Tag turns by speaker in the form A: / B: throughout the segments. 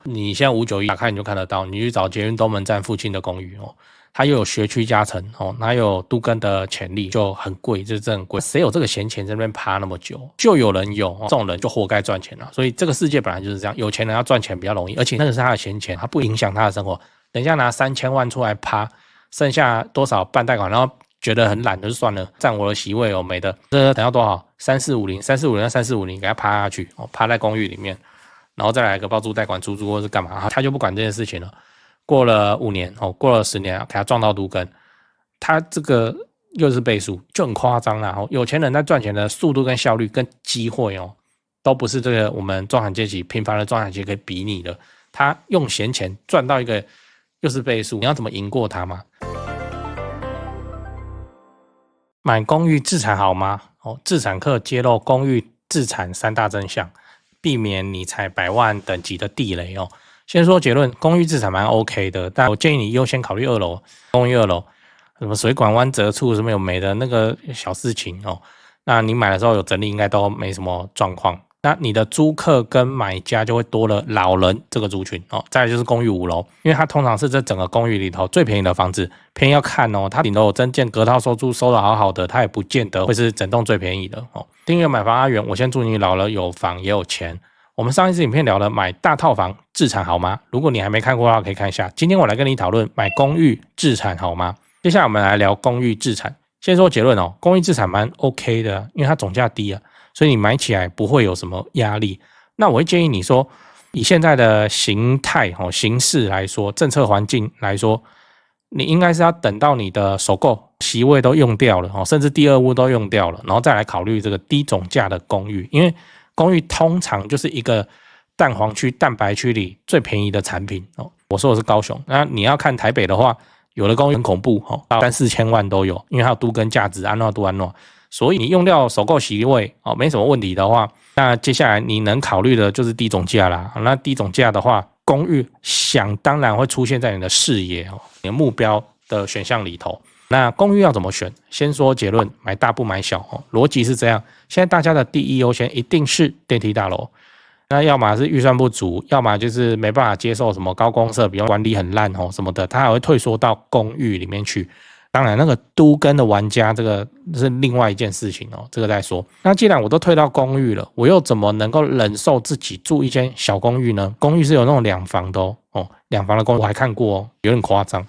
A: 你现在591打开你就看得到，你去找捷运东门站附近的公寓哦，它又有学区加成哦，它有都更的潜力，就很贵，就是真的很贵。谁有这个闲钱在那边趴那么久？就有人有，这种人就活该赚钱了。所以这个世界本来就是这样，有钱人要赚钱比较容易，而且那个是他的闲钱，他不影响他的生活。等一下拿3000万出来趴，剩下多少办贷款，然后觉得很懒就算了，占我的席位哦，没的。这等要多少？3450给他趴下去哦，趴在公寓里面。然后再来个包租代管出租或是干嘛，他就不管这件事情了。过了5年哦，过了10年，给他撞到都更，他这个又是倍数，就很夸张啦。有钱人在赚钱的速度跟效率跟机会哦，都不是这个我们中产阶级平凡的中产阶级可以比拟的。他用闲钱赚到一个又是倍数，你要怎么赢过他吗？买公寓自产好吗？自产客揭露公寓自产3大真相。避免你踩100万等级的地雷哦。先说结论，公寓自产蛮 OK 的，但我建议你优先考虑2楼，公寓2楼，什么水管弯折处什么有没的那个小事情哦。那你买的时候有整理，应该都没什么状况。那你的租客跟买家就会多了老人这个族群哦。再来就是公寓5楼，因为它通常是这整个公寓里头最便宜的房子，便宜要看哦，它顶多有增建隔套收租收的好好的，它也不见得会是整栋最便宜的哦。订阅买房阿元，我先祝你老了有房也有钱。我们上一次影片聊了买大套房自产好吗？如果你还没看过的话，可以看一下。今天我来跟你讨论买公寓自产好吗？接下来我们来聊公寓自产。先说结论哦，公寓自产蛮 OK 的，因为它总价低啊，所以你买起来不会有什么压力。那我会建议你说，以现在的形态形势来说，政策环境来说，你应该是要等到你的首购席位都用掉了，甚至第2屋都用掉了，然后再来考虑这个低总价的公寓，因为公寓通常就是一个蛋黄区、蛋白区里最便宜的产品哦。我说的是高雄，那你要看台北的话，有的公寓很恐怖哦，到3、4千万都有，因为它有都更价值，安诺都安诺。所以你用掉首购席位哦，没什么问题的话，那接下来你能考虑的就是低总价啦。那低总价的话，公寓想当然会出现在你的视野哦，你的目标的选项里头。那公寓要怎么选？先说结论，买大不买小哦。逻辑是这样，现在大家的第一优先一定是电梯大楼。那要么是预算不足，要么就是没办法接受什么高公设，比如管理很烂哦什么的，他还会退缩到公寓里面去。当然，那个都更的玩家，这个是另外一件事情哦，这个再说。那既然我都退到公寓了，我又怎么能够忍受自己住一间小公寓呢？公寓是有那种2房的哦，2房的公寓我还看过哦，有点夸张。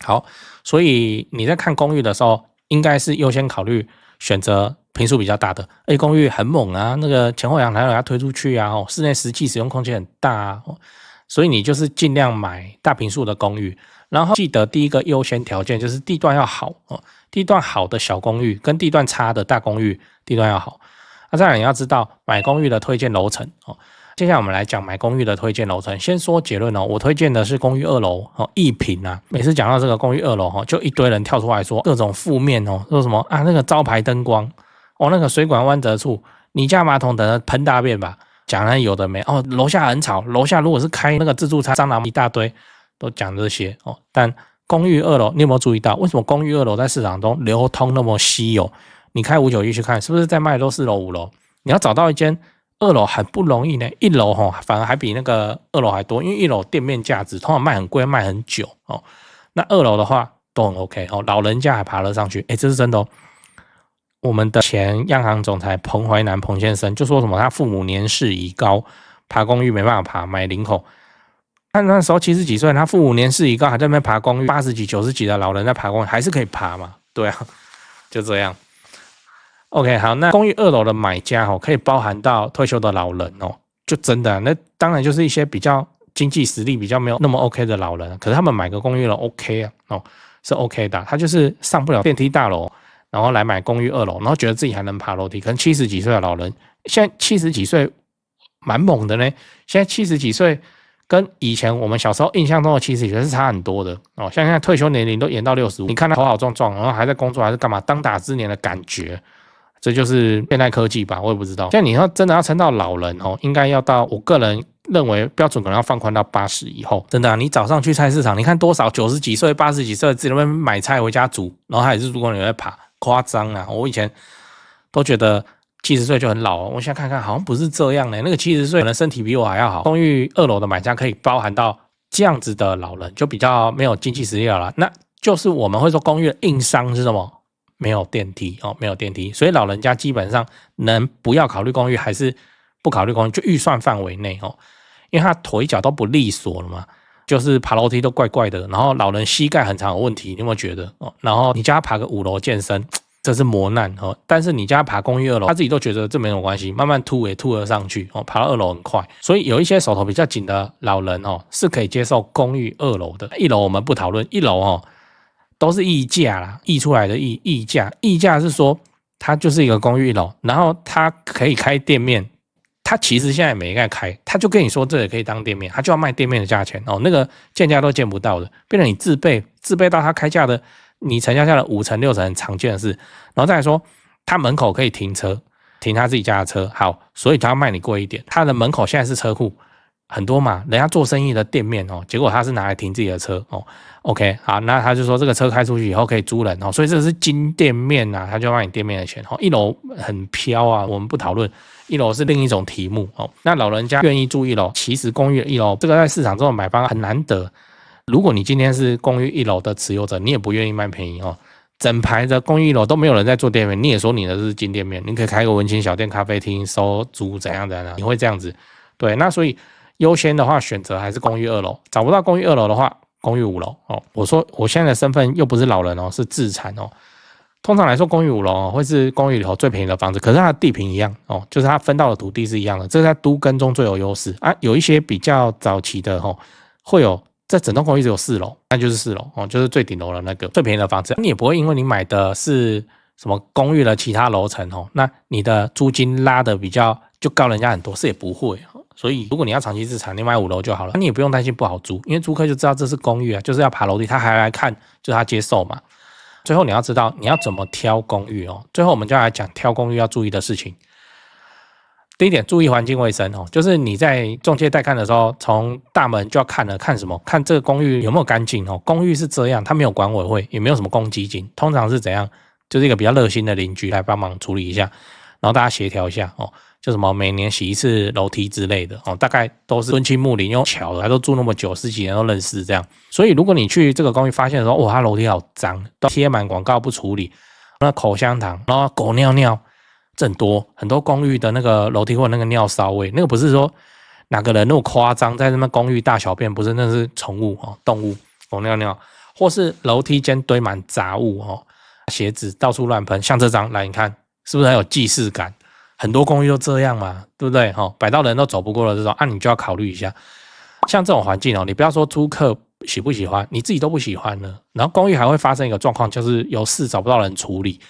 A: 好，所以你在看公寓的时候，应该是优先考虑选择坪数比较大的，而且公寓很猛啊，那个前后阳台要推出去啊，室内实际使用空间很大啊，所以你就是尽量买大坪数的公寓。然后记得第一个优先条件就是地段要好哦，地段好的小公寓跟地段差的大公寓地段要好。再来你要知道买公寓的推荐楼层哦。接下来我们来讲买公寓的推荐楼层。先说结论哦，我推荐的是公寓2楼哦，1坪啊。每次讲到这个公寓2楼就一堆人跳出来说各种负面哦，说什么啊那个招牌灯光哦，那个水管弯折处，你家马桶等着喷大便吧，讲了有的没哦，楼下很吵，楼下如果是开那个自助餐，蟑螂一大堆。都讲这些哦，但公寓2楼，你有没有注意到为什么公寓2楼在市场中流通那么稀有？你开591去看，是不是在卖的都4楼、5楼？你要找到一间2楼很不容易呢，1楼反而还比那个2楼还多，因为1楼店面价值通常卖很贵，卖很久哦。那2楼的话都很 OK 哦，老人家还爬得上去，这是真的哦。我们的前央行总裁彭淮南彭先生就说什么，他父母年事已高，爬公寓没办法爬，买林口。那时候70几岁，他父母年事已高，还在那边爬公寓，80几、90几的老人在爬公寓，还是可以爬嘛？对啊，就这样。OK， 好，那公寓2楼的买家可以包含到退休的老人哦，就真的那当然就是一些比较经济实力比较没有那么 OK 的老人，可是他们买个公寓了 OK 啊，是 OK 的，他就是上不了电梯大楼，然后来买公寓2楼，然后觉得自己还能爬楼梯，可能70几岁的老人，现在70几岁蛮猛的呢，现在70几岁。跟以前我们小时候印象中的70几岁是差很多的哦，像现在退休年龄都延到65，你看他头好壮壮，然后还在工作还是干嘛，当打之年的感觉，这就是现代科技吧，我也不知道。现在你要真的要撑到老人应该要到我个人认为标准可能要放宽到80以后，真的你早上去菜市场，你看多少90几岁、80几岁自己在那边买菜回家煮，然后他也是如果你在爬，夸张啊！我以前都觉得70岁就很老哦。我现在看看，好像不是这样呢。那个70岁可能身体比我还要好。公寓2楼的买家可以包含到这样子的老人，就比较没有经济实力了啦。那就是我们会说公寓的硬伤是什么？没有电梯哦，没有电梯，所以老人家基本上能不要考虑公寓还是不考虑公寓，就预算范围内哦，因为他腿脚都不利索了嘛。就是爬楼梯都怪怪的，然后老人膝盖很常有问题，你有没有觉得哦？然后你叫他爬个5楼健身，这是磨难哦。但是你叫他爬公寓2楼，他自己都觉得这没有关系，慢慢吐也吐得上去哦，爬到2楼很快。所以有一些手头比较紧的老人哦，是可以接受公寓2楼的。1楼我们不讨论，1楼哦都是溢价啦，溢出来的溢价，溢价是说它就是一个公寓1楼，然后它可以开店面。他其实现在没在开，他就跟你说这也可以当店面，他就要卖店面的价钱哦，那个见价都见不到的，变成你自备到他开价的，你成交价的5成6成很常见的事。然后再来说，他门口可以停车，停他自己家的车，好，所以他要卖你贵一点。他的门口现在是车库，很多嘛，人家做生意的店面哦，结果他是拿来停自己的车哦。OK， 好，那他就说这个车开出去以后可以租人哦，所以这是金店面啊，他就要卖你店面的钱哦。1楼很飘啊，我们不讨论。1楼是另一种题目哦。那老人家愿意住1楼，其实公寓1楼这个在市场中的买方很难得。如果你今天是公寓1楼的持有者，你也不愿意卖便宜哦。整排的公寓1楼都没有人在做店面，你也说你的是金店面，你可以开个文青小店、咖啡厅收租怎样怎样，你会这样子。对，那所以优先的话选择还是公寓2楼，找不到公寓2楼的话，公寓5楼哦。我说我现在的身份又不是老人哦，是自产哦。通常来说，公寓5楼哦会是公寓里头最便宜的房子，可是它的地坪一样哦，就是它分到的土地是一样的，这是在都更中最有优势啊。有一些比较早期的哦，会有在整栋公寓只有4楼，那就是4楼哦，就是最顶楼的那个最便宜的房子。你也不会因为你买的是什么公寓的其他楼层哦，那你的租金拉的比较就高人家很多，是也不会哦。所以如果你要长期资产，你买5楼就好了，你也不用担心不好租，因为租客就知道这是公寓啊，就是要爬楼梯，他还来看，就是他接受嘛。最后你要知道你要怎么挑公寓哦。最后我们就来讲挑公寓要注意的事情。第一点，注意环境卫生哦，就是你在中介带看的时候，从大门就要看了，看什么？看这个公寓有没有干净哦。公寓是这样，它没有管委会，也没有什么公积金，通常是怎样？就是一个比较热心的邻居来帮忙处理一下，然后大家协调一下哦。就什么每年洗一次楼梯之类的哦，大概都是敦亲睦邻，用巧的，还都住那么久，10几年都认识这样。所以如果你去这个公寓发现的时候，哇，它楼梯好脏，都贴满广告不处理，那口香糖，然后狗尿尿，这很多公寓的那个楼梯或那个尿骚味，那个不是说哪个人那么夸张，在那边公寓大小便，不是，那是宠物哦，动物狗尿尿，或是楼梯间堆满杂物哦，鞋子到处乱喷，像这张来，你看是不是很有既视感？很多公寓都这样嘛，对不对？摆到人都走不过了这种，你就要考虑一下。像这种环境哦，你不要说租客喜不喜欢，你自己都不喜欢了。然后公寓还会发生一个状况，就是有事找不到人处理。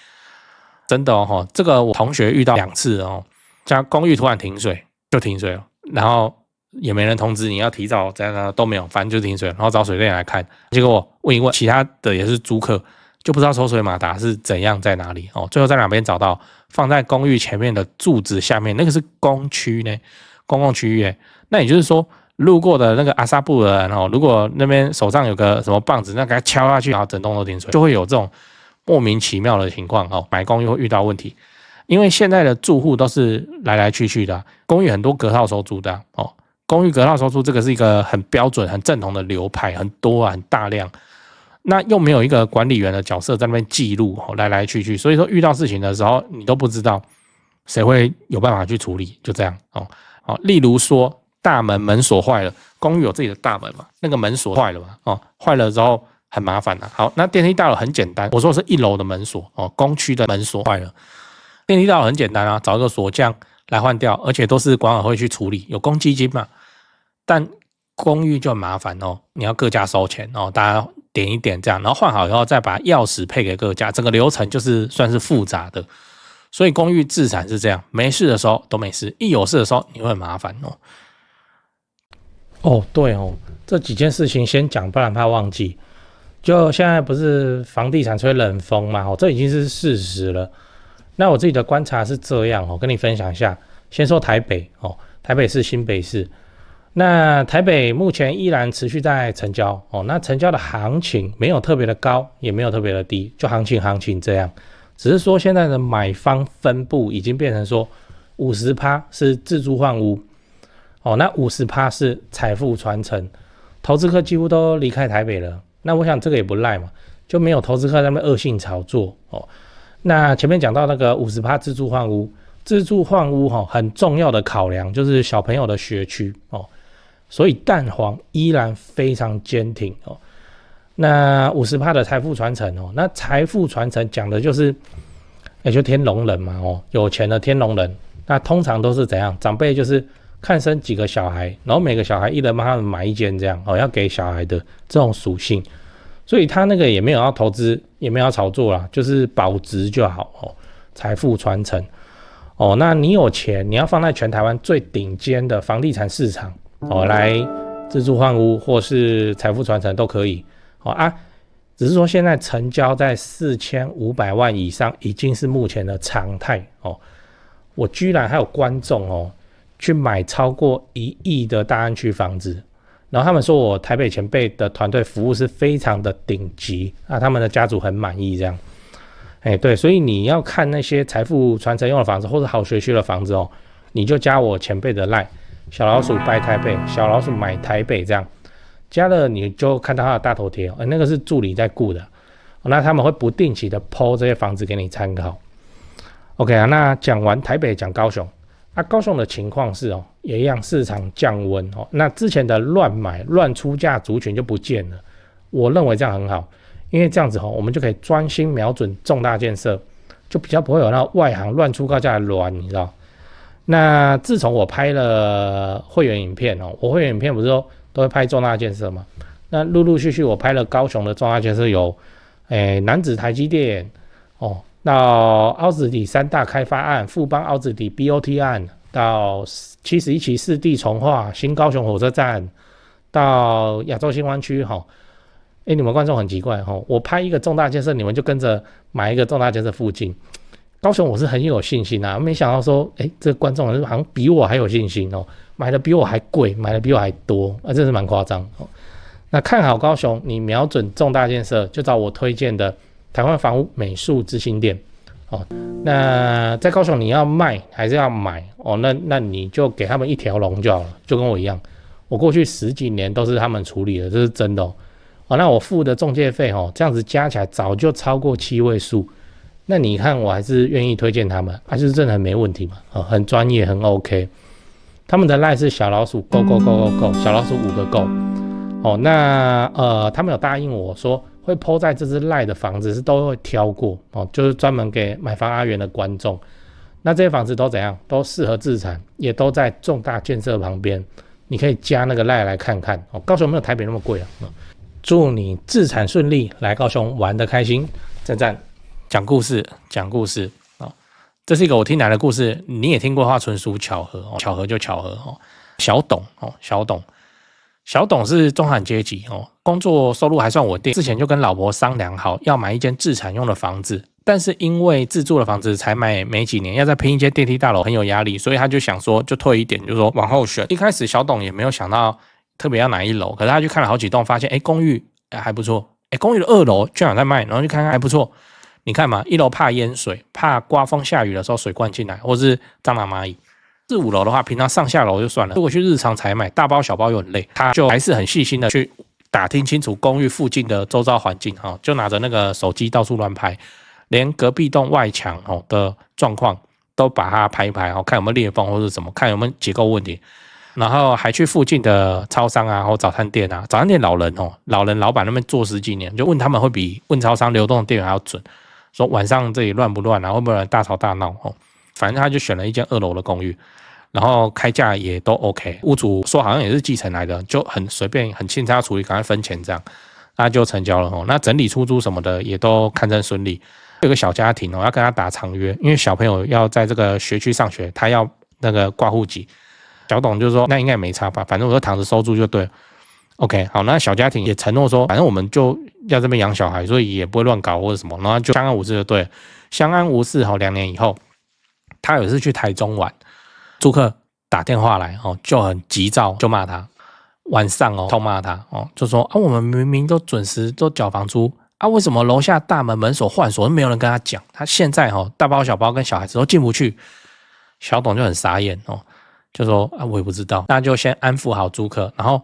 A: 真的哦，这个我同学遇到2次哦，像公寓突然停水就停水了，然后也没人通知你要提早怎样都没有，反正就停水，然后找水电来看。结果我问一问，其他的也是租客，就不知道抽水马达是怎样在哪里哦，最后在哪边找到？放在公寓前面的柱子下面，那个是公区呢，公共区域耶。那也就是说，路过的那个阿萨布的人哦，如果那边手上有个什么棒子，那给他敲下去，然后整栋都停水，就会有这种莫名其妙的情况哦。买公寓会遇到问题，因为现在的住户都是来来去去的，公寓很多隔套收租的哦。公寓隔套收租这个是一个很标准、很正统的流派，很多啊，很大量。那又没有一个管理员的角色在那边记录来来去去，所以说遇到事情的时候，你都不知道谁会有办法去处理，就这样哦。例如说大门锁坏了，公寓有自己的大门嘛，那个门锁坏了嘛，哦，坏了之后很麻烦啊。好，那电梯大楼很简单，我说的是1楼的门锁哦，公区的门锁坏了，电梯大楼很简单啊，找一个锁匠来换掉，而且都是管委会去处理，有公积金嘛。但公寓就很麻烦哦，你要各家收钱哦，大家点一点这样，然后换好以后再把钥匙配给各家，整个流程就是算是复杂的。所以公寓自产是这样，没事的时候都没事，一有事的时候你会很麻烦哦。哦，对哦，这几件事情先讲，不然怕忘记。就现在不是房地产吹冷风嘛，这已经是事实了。那我自己的观察是这样哦，跟你分享一下。先说台北哦，台北市、新北市。那台北目前依然持续在成交哦，那成交的行情没有特别的高，也没有特别的低，就行情这样。只是说现在的买方分布已经变成说50%是自住换屋，那50%是财富传承，投资客几乎都离开台北了。那我想这个也不赖嘛，就没有投资客在那边恶性炒作那前面讲到那个50%自住换屋，自住换屋很重要的考量就是小朋友的学区所以蛋黄依然非常坚挺那50%的财富传承那财富传承讲的就是就天龙人嘛有钱的天龙人，那通常都是怎样？长辈就是看生几个小孩，然后每个小孩一人帮他们买一间这样要给小孩的这种属性，所以他那个也没有要投资，也没有要炒作啦，就是保值就好财富传承那你有钱，你要放在全台湾最顶尖的房地产市场来自住换屋或是财富传承都可以只是说现在成交在4500万以上已经是目前的常态我居然还有观众去买超过1亿的大安区房子，然后他们说我台北前辈的团队服务是非常的顶级他们的家族很满意这样对，所以你要看那些财富传承用的房子或者好学区的房子你就加我前辈的 LINE 小老鼠拜台北，小老鼠买台北这样加了，你就看到他的大头贴那个是助理在顾的那他们会不定期的 po 这些房子给你参考。 OK 那讲完台北讲高雄高雄的情况是也一样市场降温那之前的乱买乱出价族群就不见了，我认为这样很好，因为这样子我们就可以专心瞄准重大建设，就比较不会有那外行乱出高价的乱，你知道。那自从我拍了会员影片我会员影片不是说都会拍重大建设嘛，那陆陆续续我拍了高雄的重大建设有楠梓台积电到凹子底3大开发案，富邦凹子底 BOT 案，到71期4地重划，新高雄火车站，到亚洲新湾区你们观众很奇怪我拍一个重大建设，你们就跟着买一个重大建设附近。高雄我是很有信心没想到说这个观众好像比我还有信心买的比我还贵，买的比我还多真是蛮夸张那看好高雄，你瞄准重大建设，就找我推荐的台湾房屋美术之星店那在高雄你要卖还是要买那你就给他们一条龙就好了，就跟我一样，我过去10几年都是他们处理的，这是真的那我付的中介费这样子加起来早就超过7位数，那你看我还是愿意推荐他们，就是真的很没问题嘛很专业很 OK。 他们的 LINE 是小老鼠 go go go go go 小老鼠5个 go 那他们有答应我说会 po 在这支 LINE 的房子是都会挑过就是专门给买房阿元的观众，那这些房子都怎样，都适合自产，也都在重大建设旁边，你可以加那个 LINE 来看看高雄没有台北那么贵祝你自产顺利，来高雄玩得开心，赞赞。讲故事这是一个我听来的故事，你也听过的话纯属巧合巧合就巧合小董是中产阶级工作收入还算稳定，之前就跟老婆商量好要买一间自产用的房子，但是因为自住的房子才买没几年，要再拼一间电梯大楼很有压力，所以他就想说就退一点，就说往后选。一开始小董也没有想到特别要哪一楼，可是他去看了好几栋，发现公寓还不错，公寓的2楼居然有在卖，然后去看看还不错。你看嘛，1楼怕淹水，怕刮风下雨的时候水灌进来，或是蟑螂蚂蚁。4、5楼的话，平常上下楼就算了，如果去日常采买，大包小包又很累，他就还是很细心的去打听清楚公寓附近的周遭环境就拿着那个手机到处乱拍，连隔壁栋外墙的状况都把它拍一拍看有没有裂缝或者什么，看有没有结构问题。然后还去附近的超商或早餐店早餐店老板那边做10几年，就问他们会比问超商流动的店员还要准，说晚上这里乱不乱会不会有人大吵大闹反正他就选了一间2楼的公寓，然后开价也都 OK， 屋主说好像也是继承来的，就很随便很轻差处理，赶快分钱这样，那就成交了那整理出租什么的也都堪称顺利。有个小家庭要跟他打长约，因为小朋友要在这个学区上学，他要那个挂户籍。小董就说那应该没差吧，反正我就躺着收租就对了。OK 好，那小家庭也承诺说反正我们就要这边养小孩，所以也不会乱搞或者什么，然后就相安无事就对了。相安无事2年以后，他有一次去台中玩，租客打电话来就很急躁，就骂他，晚上痛骂他就说我们明明都准时都缴房租啊，为什么楼下大门门锁换锁都没有人跟他讲？他现在大包小包跟小孩子都进不去，小董就很傻眼就说啊，我也不知道，那就先安抚好租客，然后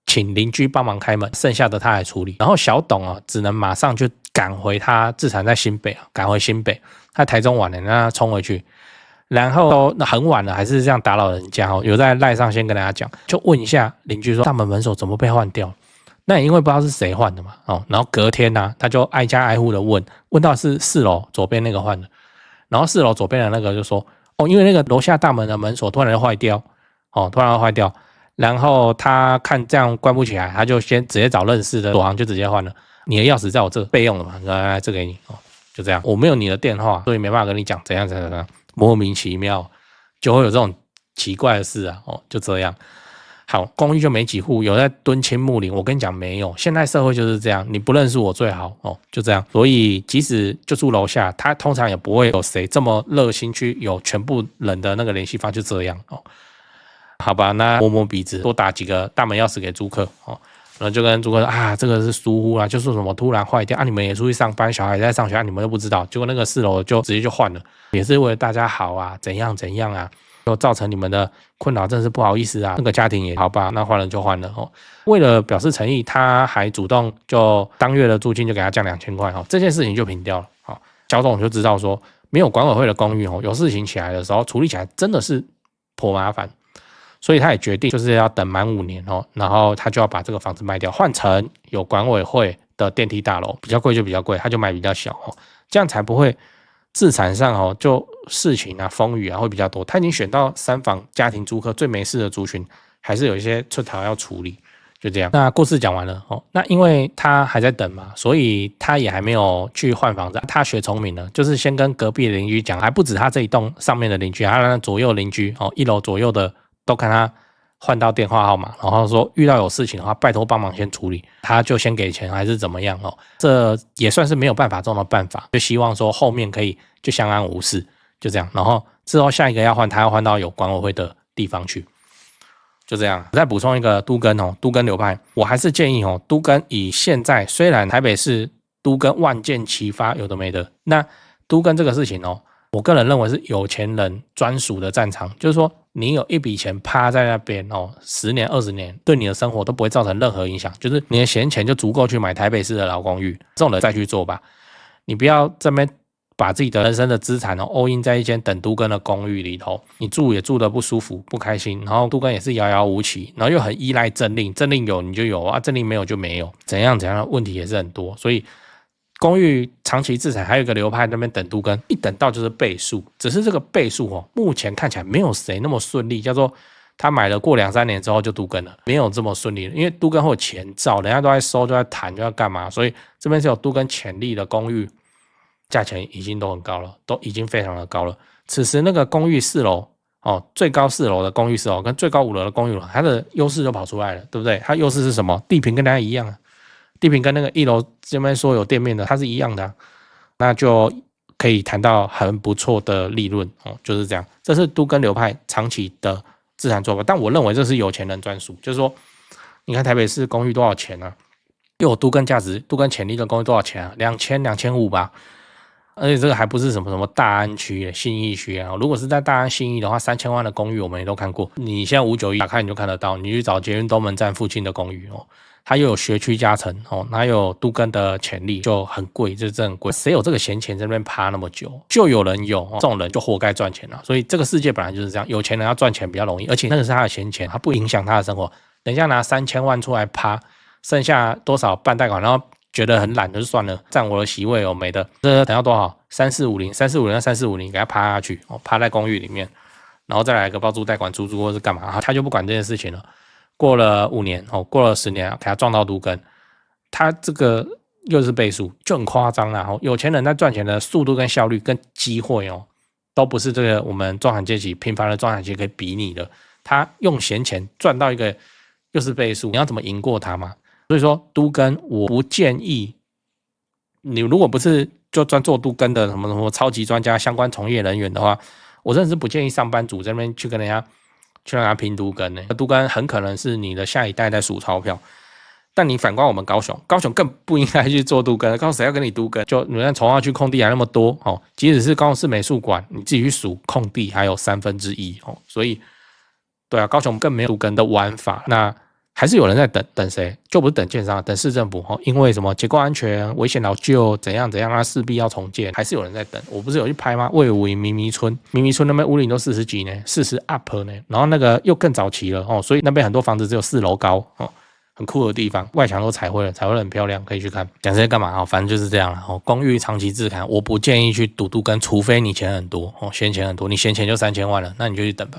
A: 请邻居帮忙开门，剩下的他来处理。然后小董只能马上就赶回他自产在新北赶回新北，他台中晚了，让他冲回去。然后都很晚了，还是这样打扰人家有在赖上先跟大家讲，就问一下邻居说大门门锁怎么被换掉？那也因为不知道是谁换的嘛然后隔天他就挨家挨户的问到是4楼左边那个换的，然后4楼左边的那个就说因为那个楼下大门的门锁突然坏掉然后他看这样关不起来，他就先直接找认识的锁行就直接换了。你的钥匙在我这备用的嘛，来这给你就这样，我没有你的电话，所以没办法跟你讲怎样，莫名其妙就会有这种奇怪的事就这样。好，公寓就没几户，有在敦亲睦邻，我跟你讲没有，现在社会就是这样，你不认识我最好就这样。所以即使就住楼下，他通常也不会有谁这么热心去有全部人的那个联系方，就这样好吧，那摸摸鼻子，多打几个大门钥匙给租客然后就跟租客说这个是疏忽啦，就说什么突然坏掉你们也出去上班，小孩在上学你们都不知道，结果那个4楼就直接就换了，也是为了大家好怎样就造成你们的困扰，真是不好意思那个家庭也好吧，那换了就换了为了表示诚意，他还主动就当月的租金就给他降2000块这件事情就平掉了小董就知道说没有管委会的公寓有事情起来的时候处理起来真的是颇麻烦，所以他也决定就是要等满5年然后他就要把这个房子卖掉，换成有管委会的电梯大楼，比较贵就比较贵，他就买比较小这样才不会自产上就事情风雨会比较多。他已经选到3房家庭租客最没事的族群，还是有一些出逃要处理，就这样。那故事讲完了那因为他还在等嘛，所以他也还没有去换房子。他学聪明了，就是先跟隔壁的邻居讲，还不止他这一栋上面的邻居，还有左右邻居1楼左右的都看他换到电话号码，然后说遇到有事情的话拜托帮忙先处理，他就先给钱还是怎么样这也算是没有办法中的办法，就希望说后面可以就相安无事，就这样。然后之后下一个要换，他要换到有管委会的地方去，就这样。再补充一个都更都更流派，我还是建议都更以现在虽然台北市都更万箭齐发有的没的，那都更这个事情我个人认为是有钱人专属的战场，就是说你有一笔钱趴在那边10年20年对你的生活都不会造成任何影响，就是你的闲钱就足够去买台北市的老公寓，这种人再去做吧。你不要这边把自己的人生的资产all in 在一间等都更的公寓里头，你住也住得不舒服不开心，然后都更也是遥遥无期，然后又很依赖政令，政令有你就有政令没有就没有，怎样的问题也是很多。所以公寓长期自产还有一个流派那边等都更，一等到就是倍数，只是这个倍数目前看起来没有谁那么顺利，叫做他买了过2-3年之后就都更了，没有这么顺利了，因为都更会有前兆，人家都在收就在谈就要干嘛，所以这边是有都更潜力的公寓，价钱已经都很高了，都已经非常的高了。此时那个公寓4楼最高4楼的公寓4楼跟最高5楼的公寓它的优势就跑出来了，对不对？它优势是什么？地坪跟大家一样地坪跟那个1楼这边说有店面的它是一样的那就可以谈到很不错的利润就是这样。这是都更流派长期的自产做法，但我认为这是有钱人专属，就是说你看台北市公寓多少钱又有都更价值都更潜力的公寓多少钱2000、2500吧，而且这个还不是什么大安区信义区如果是在大安信义的话3000万的公寓我们也都看过，你现在591打开你就看得到，你去找捷运东门站附近的公寓它又有学区加成它有都更的潜力，就很贵，就是真的很贵。谁有这个闲钱在那边趴那么久？就有人有这种人就活该赚钱了。所以这个世界本来就是这样，有钱人要赚钱比较容易，而且那个是他的闲钱，他不影响他的生活。等一下拿3000万出来趴，剩下多少办贷款，然后觉得很懒就算了，占我的席位没的。这等要多少？3450给他趴下去趴在公寓里面，然后再来个包租贷款出租或是干嘛，他就不管这件事情了。过了5年过了10年给他撞到都更，他这个又是倍数，就很夸张啦有钱人在赚钱的速度跟效率跟机会都不是这个我们中产阶级平凡的中产阶级可以比拟的。他用闲钱赚到一个又是倍数，你要怎么赢过他嘛？所以说都更我不建议你，如果不是就专做都更的什么超级专家相关从业人员的话，我真的是不建议上班族这边去跟人家拼都更都更很可能是你的下一代在数钞票。但你反观我们高雄，高雄更不应该去做都更，高雄谁要跟你都更？就你看从化区空地还那么多哦，即使是高雄市美术馆，你自己去数空地还有1/3哦，所以对啊，高雄更没有都更的玩法。那还是有人在等谁？就不是等建商，等市政府哦，因为什么结构安全、危险老旧怎样怎样，它势必要重建，还是有人在等。我不是有去拍吗？魏武营迷迷村那边屋龄都40几呢，40 up 呢，然后那个又更早期了哦，所以那边很多房子只有4楼高哦。很酷的地方，外墙都彩绘了，彩绘很漂亮，可以去看。讲这些干嘛啊？反正就是这样了。哦，公寓长期自砍，我不建议去赌都更，除非你钱很多哦，闲钱很多，你闲钱就3000万了，那你就去等吧。